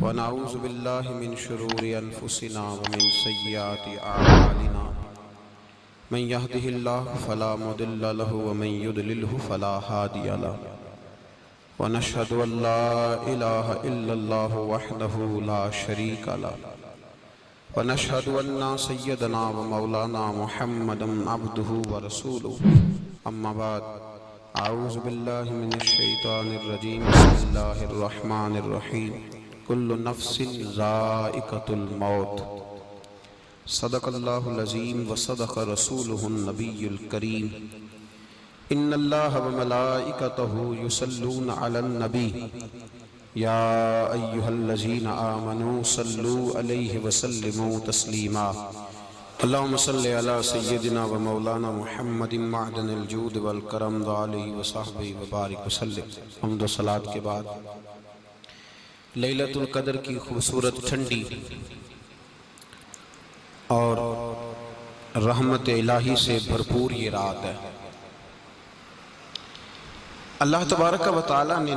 ونعوذ باللہ من شرور انفسنا ومن سیئات اعمالنا من یہدہ اللہ فلا مضل له ومن یضللہ فلا ہادی له ونشہد ان لا الہ الا اللہ وحدہ لا شریک له ونشہد ان سیدنا ومولانا محمدا عبدہ ورسولہ اما بعد اعوذ باللہ من الشیطان الرجیم بسم اللہ الرحمن الرحیم کل نفس ذائقۃ الموت صدق اللہ العظیم وصدق رسولہ النبی الکریم ان اللہ وملائکتہ یصلون علی النبی یا ایہا الذین آمنوا صلوا علیہ وسلموا تسلیما اللہم صلی علی سیدنا و مولانا محمد معدن الجود والکرم وعلیہ وصحبہ وبارک وسلم۔ حمد و صلاۃ کے بعد لیلۃ القدر کی خوبصورت ٹھنڈی اور رحمت الہی سے بھرپور یہ رات ہے۔ اللہ تبارک و تعالیٰ نے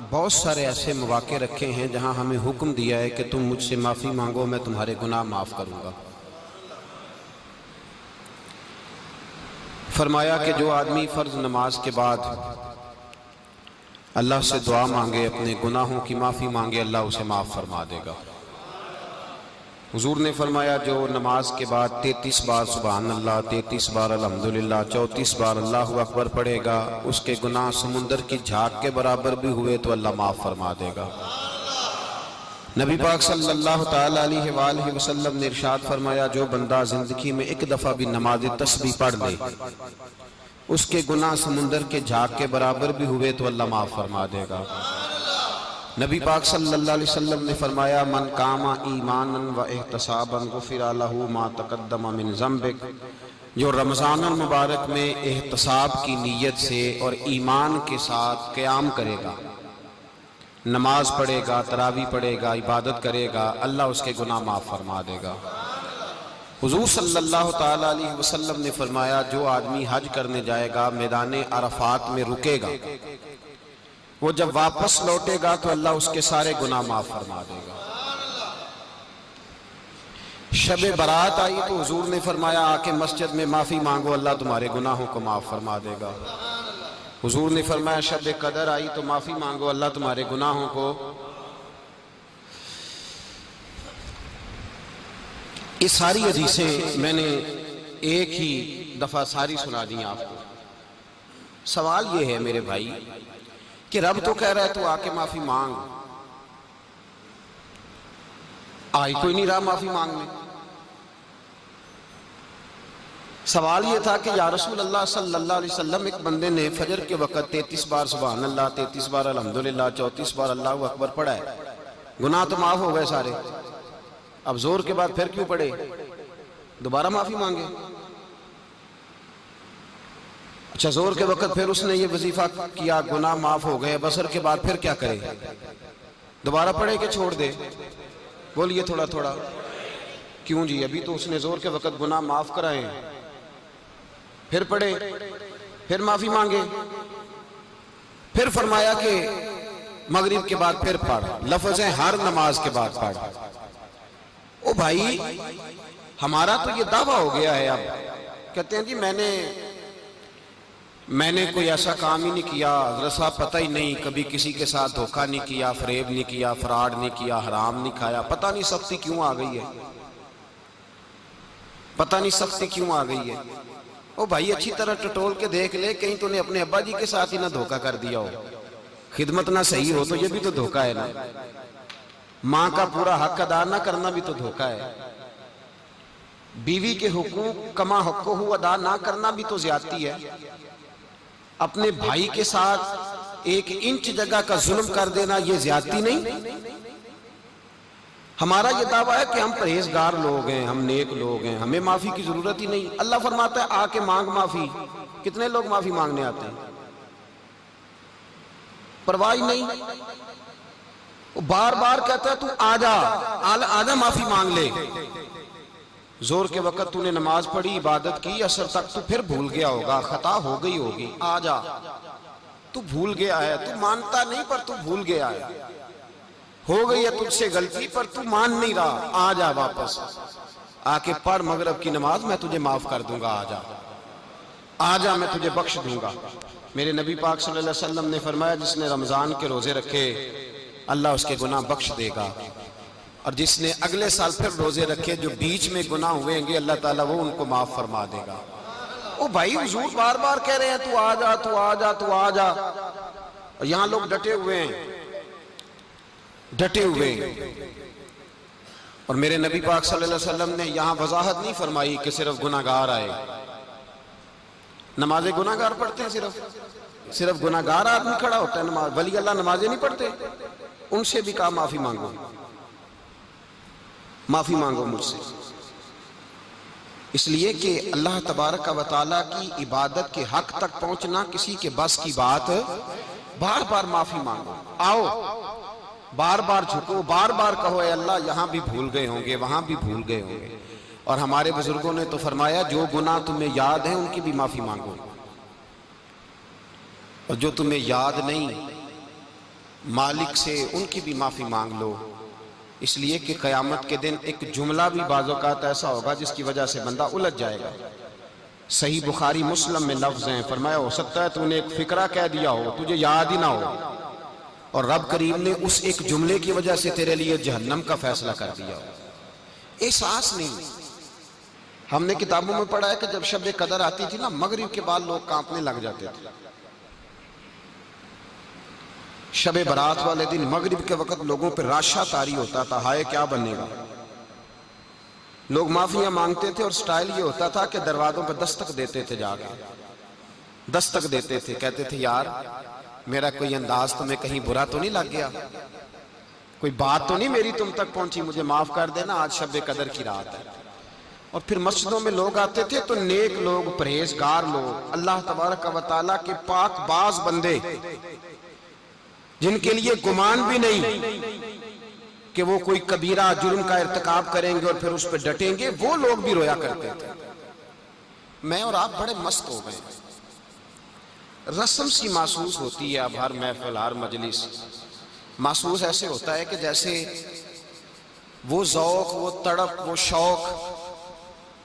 بہت سارے ایسے مواقع رکھے ہیں جہاں ہمیں حکم دیا ہے کہ تم مجھ سے معافی مانگو، میں تمہارے گناہ معاف کروں گا۔ فرمایا کہ جو آدمی فرض نماز کے بعد اللہ سے دعا مانگے، اپنے گناہوں کی معافی مانگے، اللہ اسے معاف فرما دے گا۔ حضور نے فرمایا جو نماز کے بعد 33 بار سبحان اللہ، 33 بار الحمدللہ، 34 بار اللہ اکبر پڑھے گا، اس کے گناہ سمندر کی جھاگ کے برابر بھی ہوئے تو اللہ معاف فرما دے گا۔ نبی پاک صلی اللہ تعالیٰ علیہ وآلہ وسلم نے ارشاد فرمایا جو بندہ زندگی میں ایک دفعہ بھی نماز تسبیح پڑھ لے، اس کے گناہ سمندر کے جھاگ کے برابر بھی ہوئے تو اللہ معاف فرما دے گا۔ نبی پاک صلی اللہ علیہ وسلم نے فرمایا من قام ایمانا و احتسابا غفر لہ ما تقدم من ذنبک، جو رمضان المبارک میں احتساب کی نیت سے اور ایمان کے ساتھ قیام کرے گا، نماز پڑھے گا، تراویح پڑھے گا، عبادت کرے گا، اللہ اس کے گناہ معاف فرما دے گا۔ حضور صلی اللہ تعالیٰ علیہ وسلم نے فرمایا جو آدمی حج کرنے جائے گا، میدان عرفات میں رکے گا، وہ جب واپس لوٹے گا تو اللہ اس کے سارے گناہ معاف فرما دے گا۔ شب برات آئی تو حضور نے فرمایا آ کے مسجد میں معافی مانگو، اللہ تمہارے گناہوں کو معاف فرما دے گا۔ حضور نے فرمایا شب قدر آئی تو معافی مانگو، اللہ تمہارے گناہوں کو۔ یہ ساری حدیثیں میں نے ایک ہی دفعہ ساری سنا دی آپ کو۔ سوال یہ ہے میرے بھائی کہ رب تو کہہ رہا ہے تو آ کے معافی مانگ، آئی کوئی نہیں رہا معافی مانگنے۔ سوال یہ تھا کہ یا رسول اللہ صلی اللہ علیہ وسلم ایک بندے نے فجر کے وقت 33 بار سبحان اللہ، 33 بار الحمدللہ، 34 بار اللہ اکبر پڑھا ہے، گناہ تو معاف ہو گئے سارے، اب زور کے بعد پھر کیوں پڑھے، دوبارہ معافی مانگے؟ اچھا زور کے وقت پھر اس نے یہ وظیفہ کیا، گناہ معاف ہو گئے، بسر کے بعد پھر کیا کرے؟ دوبارہ پڑھے کہ چھوڑ دے؟ بولیے تھوڑا تھوڑا کیوں جی؟ ابھی تو اس نے زور کے وقت گناہ معاف کرائے، پھر پڑھے، پھر معافی مانگے، پھر فرمایا کہ مغرب کے بعد پھر پڑھ، لفظ ہے ہر نماز کے بعد پڑھ۔ او بھائی ہمارا تو یہ دعویٰ ہو گیا ہے، اب کہتے ہیں جی میں نے کوئی ایسا کام ہی نہیں کیا، رسا پتہ ہی نہیں، کبھی کسی کے ساتھ دھوکہ نہیں کیا، فریب نہیں کیا، فراڈ نہیں کیا، حرام نہیں کھایا، پتہ نہیں سختی کیوں آ گئی ہے، پتہ نہیں سختی کیوں آ گئی ہے۔ او بھائی اچھی طرح ٹٹول کے دیکھ لے، کہیں تو نے اپنے ابا جی کے ساتھ ہی نہ دھوکہ کر دیا ہو، خدمت نہ صحیح ہو تو یہ بھی تو دھوکہ ہے نا، ماں کا پورا حق ادا نہ کرنا بھی تو دھوکہ ہے، بیوی کے حقوق کما حقہ ادا نہ کرنا بھی تو زیادتی ہے، اپنے بھائی کے ساتھ 1 انچ جگہ کا ظلم کر دینا یہ زیادتی نہیں؟ ہمارا یہ دعویٰ ہے کہ ہم پرہیزگار لوگ ہیں، ہم نیک لوگ ہیں، ہمیں معافی کی ضرورت ہی نہیں۔ اللہ فرماتا ہے آ کے مانگ معافی، کتنے لوگ معافی مانگنے آتے ہیں؟ پرواہ نہیں، بار بار کہتا ہے تو آجا معافی مانگ لے۔ زور کے وقت تو نے نماز پڑھی، عبادت کی، عصر تک تو پھر بھول گیا ہوگا، خطا ہو گئی ہوگی، آجا، تو بھول گیا ہے، تو مانتا نہیں پر تو بھول گیا ہے۔ ہو گئی ہے تجھ سے غلطی پر تو مان نہیں رہا، آ جا واپس، آ کے پڑھ مغرب کی نماز، میں تجھے معاف کر دوں گا، آ جا میں تجھے بخش دوں گا۔ میرے نبی پاک صلی اللہ علیہ وسلم نے فرمایا جس نے رمضان کے روزے رکھے اللہ اس کے گناہ بخش دے گا، اور جس نے اگلے سال پھر روزے رکھے جو بیچ میں گناہ ہوئے گے اللہ تعالیٰ وہ ان کو معاف فرما دے گا۔ او بھائی حضور بار بار کہہ رہے ہیں تو آ جا تو آ جا تو آ جا، اور یہاں لوگ ڈٹے ہوئے ہیں، ڈٹے ہوئے ہیں۔ اور میرے نبی پاک صلی اللہ علیہ وسلم نے یہاں وضاحت نہیں فرمائی کہ صرف گناہگار آئے، نمازیں گناہگار پڑھتے ہیں، صرف گناہگار آدمی کھڑا ہوتا ہے نماز، ولی اللہ نمازیں نہیں پڑھتے، ان سے بھی کہا معافی مانگو، معافی مانگو مجھ سے، اس لیے کہ اللہ تبارک و تعالیٰ کی عبادت کے حق تک پہنچنا کسی کے بس کی بات، بار بار معافی مانگو، آؤ بار بار جھکو، بار بار کہو اے اللہ یہاں بھی بھول گئے ہوں گے، وہاں بھی بھول گئے ہوں گے، اور ہمارے بزرگوں نے تو فرمایا جو گناہ تمہیں یاد ہیں ان کی بھی معافی مانگو، اور جو تمہیں یاد نہیں مالک سے ان کی بھی معافی مانگ لو، اس لیے کہ قیامت کے دن ایک جملہ بھی بعض اوقات ایسا ہوگا جس کی وجہ سے بندہ الجھ جائے گا۔ صحیح بخاری مسلم میں لفظ ہیں، فرمایا ہو سکتا ہے تو نے ایک فقرہ کہہ دیا ہو تجھے یاد ہی نہ ہو، اور رب کریم نے اس ایک جملے کی وجہ سے تیرے لیے جہنم کا فیصلہ کر دیا ہو، احساس نہیں۔ ہم نے کتابوں میں پڑھا ہے کہ جب شب قدر آتی تھی نا مغرب کے بعد لوگ کانپنے لگ جاتے تھے، شب برات والے دن مغرب کے وقت لوگوں پہ راشا طاری ہوتا تھا، ہائے کیا بنے گا، لوگ معافیاں مانگتے تھے، اور سٹائل یہ ہوتا تھا کہ دروازوں پہ دستک دیتے تھے، جا کے دستک دیتے تھے، کہتے تھے یار میرا کوئی انداز تمہیں کہیں برا تو نہیں لگ گیا، کوئی بات تو نہیں میری تم تک پہنچی، مجھے معاف کر دینا آج شب قدر کی رات ہے۔ اور پھر مسجدوں میں لوگ آتے تھے تو نیک لوگ، پرہیزگار لوگ، اللہ تبارک و تعالیٰ کے پاک باز بندے جن کے لیے گمان بھی نہیں کہ وہ کوئی کبیرہ جرم کا ارتکاب کریں گے اور پھر اس پہ ڈٹیں گے، وہ لوگ بھی رویا کرتے تھے۔ میں اور آپ بڑے مست ہو گئے، رسم سی محسوس ہوتی ہے اب ہر محفل ہر مجلس، محسوس ایسے ہوتا ہے کہ جیسے وہ ذوق، وہ تڑپ، وہ شوق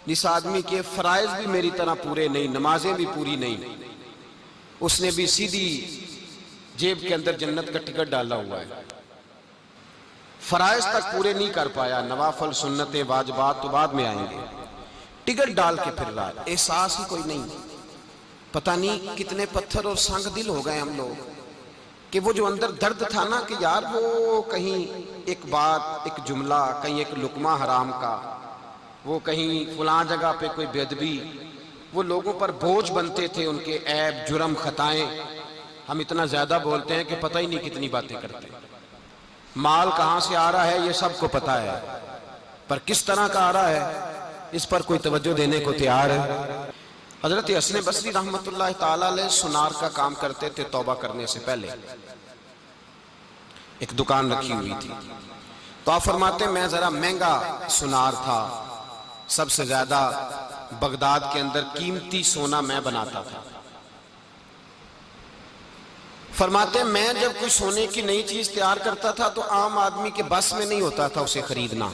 جس آدمی کے فرائض بھی میری طرح پورے نہیں، نمازیں بھی پوری نہیں، اس نے بھی سیدھی جیب کے اندر جنت کا ٹکٹ ڈالا ہوا ہے، فرائض تک پورے نہیں کر پایا، نوافل سنتیں واجبات تو بعد میں آئیں گے، ٹکٹ ڈال کے پھر رہا ہے، احساس ہی کوئی نہیں۔ پتہ نہیں کتنے پتھر اور سنگ دل ہو گئے ہم لوگ کہ وہ جو اندر درد تھا نا کہ یار وہ کہیں ایک بات، ایک جملہ، کہیں ایک لقمہ حرام کا، وہ کہیں فلاں جگہ پہ کوئی بے ادبی، وہ لوگوں پر بوجھ بنتے تھے، ان کے عیب جرم خطائیں، ہم اتنا زیادہ بولتے ہیں کہ پتہ ہی نہیں کتنی باتیں کرتے ہیں، مال کہاں سے آ رہا ہے یہ سب کو پتہ ہے، پر کس طرح کا آ رہا ہے اس پر کوئی توجہ دینے کو تیار ہے۔ حضرت حسن بصری رحمت اللہ تعالیٰ علیہ سونار کا کام کرتے تھے، توبہ کرنے سے پہلے ایک دکان رکھی ہوئی تھی، تو آپ فرماتے ہیں میں ذرا مہنگا سونار تھا، سب سے زیادہ بغداد کے اندر قیمتی سونا میں بناتا تھا۔ فرماتے ہیں میں جب کوئی سونے کی نئی چیز تیار کرتا تھا تو عام آدمی کے بس میں نہیں ہوتا تھا اسے خریدنا،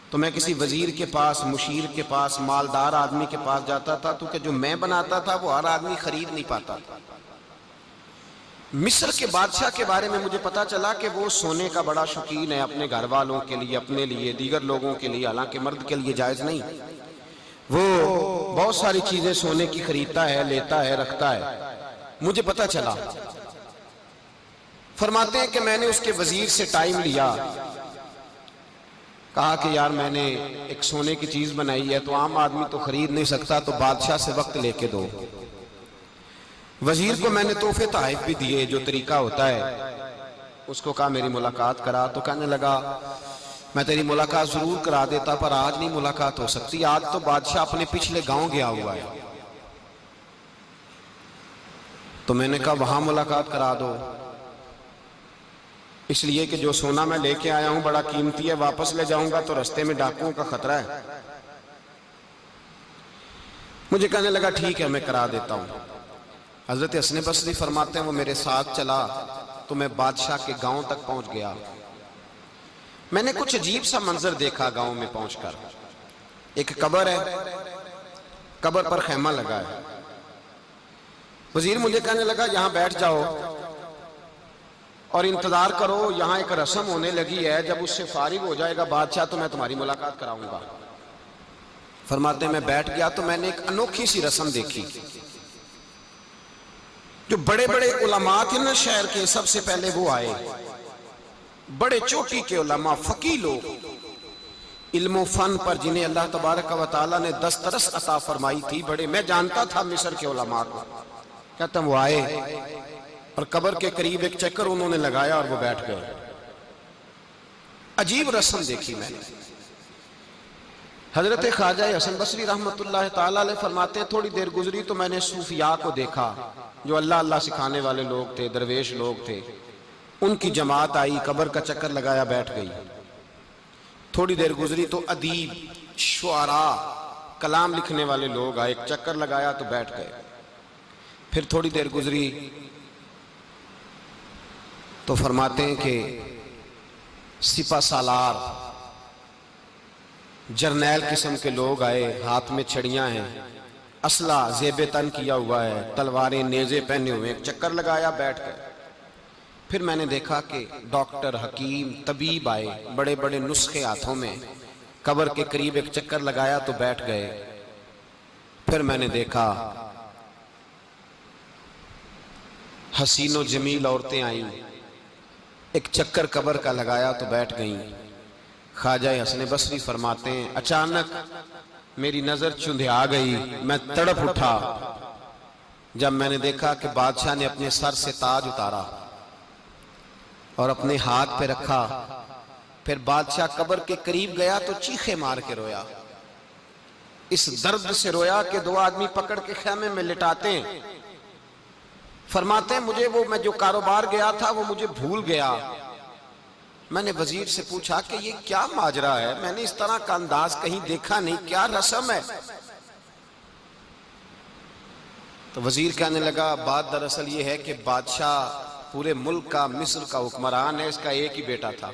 تو میں کسی وزیر کے پاس، مشیر کے پاس، مالدار آدمی کے پاس جاتا تھا، تو کہ جو میں بناتا تھا وہ ہر آدمی خرید نہیں پاتا تھا۔ مصر کے بادشاہ کے بارے میں مجھے پتا چلا کہ وہ سونے کا بڑا شوقین ہے، اپنے گھر والوں کے لیے، اپنے لیے، دیگر لوگوں کے لیے، حالانکہ مرد کے لیے جائز نہیں، وہ بہت ساری چیزیں سونے کی خریدتا ہے، لیتا ہے، رکھتا ہے، مجھے پتا چلا۔ فرماتے ہیں کہ میں نے اس کے وزیر سے ٹائم لیا، کہا کہ یار میں نے ایک سونے کی چیز بنائی ہے تو عام آدمی تو خرید نہیں سکتا، تو بادشاہ سے وقت لے کے دو۔ وزیر کو میں نے تحفے تحائف بھی دیے، جو طریقہ ہوتا ہے، اس کو کہا میری ملاقات کرا، تو کہنے لگا میں تیری ملاقات ضرور کرا دیتا پر آج نہیں ملاقات ہو سکتی، آج تو بادشاہ اپنے پچھلے گاؤں گیا ہوا ہے۔ تو میں نے کہا وہاں ملاقات کرا دو، اس لیے کہ جو سونا میں لے کے آیا ہوں بڑا قیمتی ہے، واپس لے جاؤں گا تو رستے میں ڈاکوؤں کا خطرہ ہے۔ مجھے کہنے لگا ٹھیک ہے میں کرا دیتا ہوں۔ حضرت حسن بصری فرماتے ہیں وہ میرے ساتھ چلا، تو میں بادشاہ کے گاؤں تک پہنچ گیا۔ میں نے کچھ عجیب سا منظر دیکھا گاؤں میں پہنچ کر۔ ایک قبر ہے، قبر پر خیمہ لگا ہے۔ وزیر مجھے کہنے لگا یہاں بیٹھ جاؤ اور انتظار کرو، یہاں ایک رسم ہونے لگی ہے، جب اس سے فارغ ہو جائے گا بادشاہ تو میں تمہاری ملاقات کراؤں گا۔ فرماتے میں بیٹھ گیا تو میں نے ایک انوکھی سی رسم دیکھی۔ جو بڑے بڑے علماء تھے نا شہر کے، سب سے پہلے وہ آئے، بڑے چوٹی کے علماء، فقیہ لوگ، علم و فن پر جنہیں اللہ تبارک و تعالیٰ نے دسترس عطا فرمائی تھی، بڑے، میں جانتا تھا مصر کے علماء کو۔ کہتا وہ آئے اور قبر کے قریب ایک چکر انہوں نے لگایا اور وہ بیٹھ گئے۔ عجیب رسم دیکھی میں نے۔ حضرت خواجہ حسن بصری رحمت اللہ تعالیٰ علیہ فرماتے ہیں تھوڑی دیر گزری تو میں نے صوفیاء کو دیکھا، جو اللہ اللہ سکھانے والے لوگ تھے، درویش لوگ تھے، ان کی جماعت آئی، قبر کا چکر لگایا، بیٹھ گئی۔ تھوڑی دیر گزری تو ادیب، شعراء، کلام لکھنے والے لوگ آئے، ایک چکر لگایا تو بیٹھ گئے۔ پھر تھوڑی دیر گزری تو فرماتے ہیں کہ سپہ سالار، جرنیل قسم کے لوگ آئے، ہاتھ میں چھڑیاں ہیں، اسلحہ زیب تن کیا ہوا ہے، تلواریں نیزے پہنے ہوئے، ایک چکر لگایا، بیٹھ گئے۔ پھر میں نے دیکھا کہ ڈاکٹر، حکیم، طبیب آئے، بڑے بڑے نسخے ہاتھوں میں، قبر کے قریب ایک چکر لگایا تو بیٹھ گئے۔ پھر میں نے دیکھا حسین و جمیل عورتیں آئیں، ایک چکر قبر کا لگایا تو بیٹھ گئیں۔ خواجہ حسن بصری فرماتے ہیں اچانک میری نظر چندھیا گئی، میں تڑپ اٹھا جب میں نے دیکھا کہ بادشاہ نے اپنے سر سے تاج اتارا اور اپنے ہاتھ پہ رکھا۔ پھر بادشاہ قبر کے قریب گیا تو چیخے مار کے رویا، اس درد سے رویا کہ دو آدمی پکڑ کے خیمے میں لٹاتے ہیں۔ فرماتے ہیں مجھے وہ، میں جو کاروبار گیا تھا وہ مجھے بھول گیا۔ میں نے وزیر سے پوچھا کہ یہ کیا ماجرا ہے، میں نے اس طرح کا انداز کہیں دیکھا نہیں، کیا رسم ہے؟ تو وزیر کہنے لگا بات دراصل یہ ہے کہ بادشاہ پورے ملک کا، مصر کا حکمران ہے، اس کا ایک ہی بیٹا تھا۔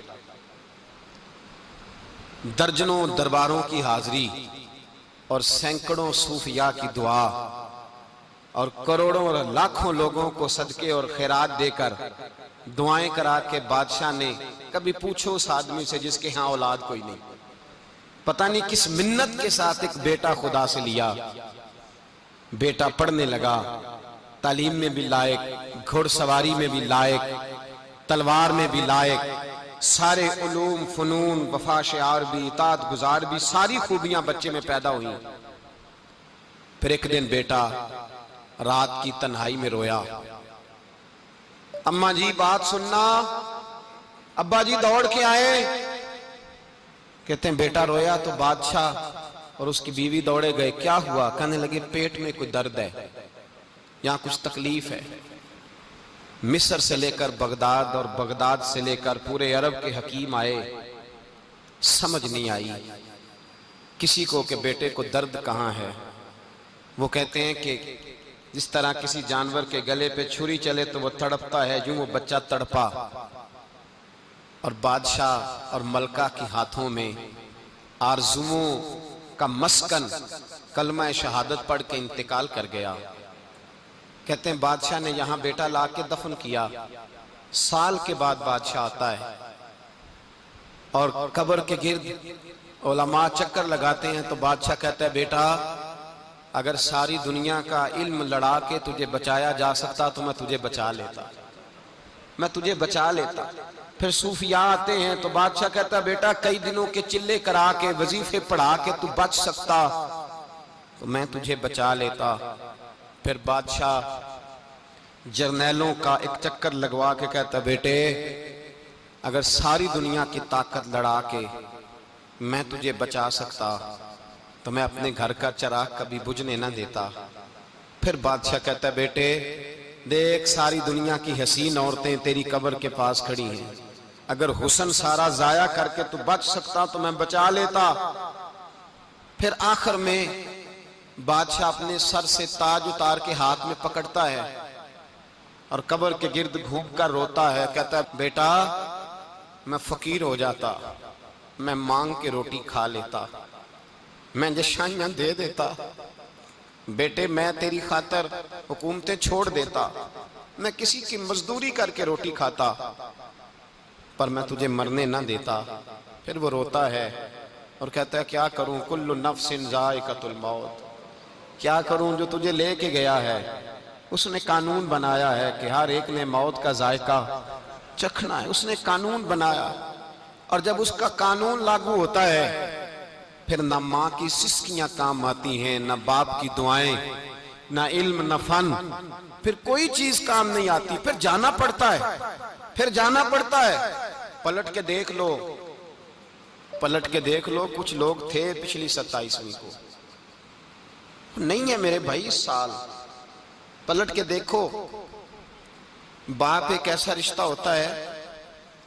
درجنوں درباروں کی حاضری اور سینکڑوں صوفیاء کی دعا اور کروڑوں اور لاکھوں لوگوں کو صدقے اور خیرات دے کر دعائیں کرا کے بادشاہ نے، کبھی پوچھو اس آدمی سے جس کے ہاں اولاد کوئی نہیں، پتہ نہیں کس منت کے ساتھ ایک بیٹا خدا سے لیا۔ بیٹا پڑھنے لگا، تعلیم میں بھی لائق، گھڑ سواری میں بھی لائق، تلوار میں بھی لائق، سارے علوم، فنون، وفا شعار بھی، اطاعت گزار بھی، ساری خوبیاں بچے میں پیدا ہوئیں۔ پھر ایک دن بیٹا رات کی تنہائی میں رویا، اماں جی بات سننا، ابا جی دوڑ کے آئے، کہتے ہیں بیٹا رویا تو بادشاہ اور اس کی بیوی دوڑے گئے، کیا ہوا؟ کہنے لگے پیٹ میں کوئی درد ہے، یہاں کچھ تکلیف ہے۔ مصر سے لے کر بغداد اور بغداد سے لے کر پورے عرب کے حکیم آئے، سمجھ نہیں آئی کسی کو کہ بیٹے کو درد کہاں ہے۔ وہ کہتے ہیں کہ جس طرح کسی جانور کے گلے پہ چھری چلے تو وہ تڑپتا ہے، جو وہ بچہ تڑپا، اور بادشاہ اور ملکہ کی ہاتھوں میں آرزوؤں کا مسکن کلمہ شہادت پڑھ کے انتقال کر گیا۔ کہتے ہیں بادشاہ نے یہاں بیٹا لا کے دفن کیا، سال کے بعد بادشاہ آتا ہے اور قبر کے گرد علماء چکر لگاتے ہیں تو بادشاہ کہتا ہے بیٹا اگر ساری دنیا کا علم لڑا کے تجھے بچایا جا سکتا تو میں تجھے بچا لیتا، میں تجھے بچا لیتا۔ پھر صوفیاء آتے ہیں تو بادشاہ کہتا ہے بیٹا کئی دنوں کے چلے کرا کے وظیفے پڑھا کے تو بچ سکتا تو میں تجھے بچا لیتا۔ پھر بادشاہ جرنیلوں کا ایک چکر لگوا کے کہتا بیٹے اگر ساری دنیا کی طاقت لڑا کے میں تجھے بچا سکتا تو میں اپنے گھر کا چراغ کبھی بجھنے نہ دیتا۔ پھر بادشاہ کہتا ہے بیٹے دیکھ ساری دنیا کی حسین عورتیں تیری قبر کے پاس کھڑی ہیں، اگر حسن سارا ضائع کر کے تو بچ سکتا تو میں بچا لیتا۔ پھر آخر میں بادشاہ اپنے سر سے تاج اتار کے ہاتھ میں پکڑتا ہے اور قبر کے گرد گھوم کر روتا ہے، کہتا ہے بیٹا میں فقیر ہو جاتا، میں مانگ کے روٹی کھا لیتا، میں جشائیاں دے دیتا، بیٹے میں تیری خاطر حکومتیں چھوڑ دیتا، میں کسی کی مزدوری کر کے روٹی کھاتا، پر میں تجھے مرنے نہ دیتا۔ پھر وہ روتا ہے اور کہتا ہے کیا کروں، کل نفس ذائقۃ الموت، کیا کروں، جو تجھے لے کے گیا ہے اس نے قانون بنایا ہے کہ ہر ایک نے موت کا ذائقہ چکھنا ہے، اس نے قانون بنایا، اور جب اس کا قانون لاگو ہوتا ہے پھر نہ ماں کی سسکیاں کام آتی ہیں، نہ باپ کی دعائیں، نہ علم، نہ فن، پھر کوئی چیز کام نہیں آتی، پھر جانا پڑتا ہے، پھر جانا پڑتا ہے۔ پلٹ کے دیکھ لو، پلٹ کے دیکھ لو، کچھ لوگ تھے پچھلی 27ویں کو، نہیں ہے میرے بھائی اس سال، پلٹ کے دیکھو۔ باپ ایک ایسا رشتہ ہوتا ہے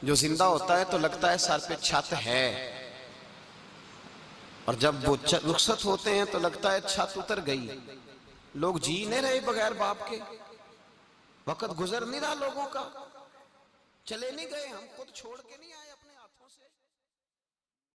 جو زندہ ہوتا ہے تو لگتا ہے سر پہ چھت ہے، اور جب وہ رخصت ہوتے ہیں تو لگتا ہے چھت اتر گئی، لوگ جی نہیں رہے بغیر باپ کے، وقت گزر نہیں رہا لوگوں کا، چلے نہیں گئے، ہم خود چھوڑ کے نہیں آیا۔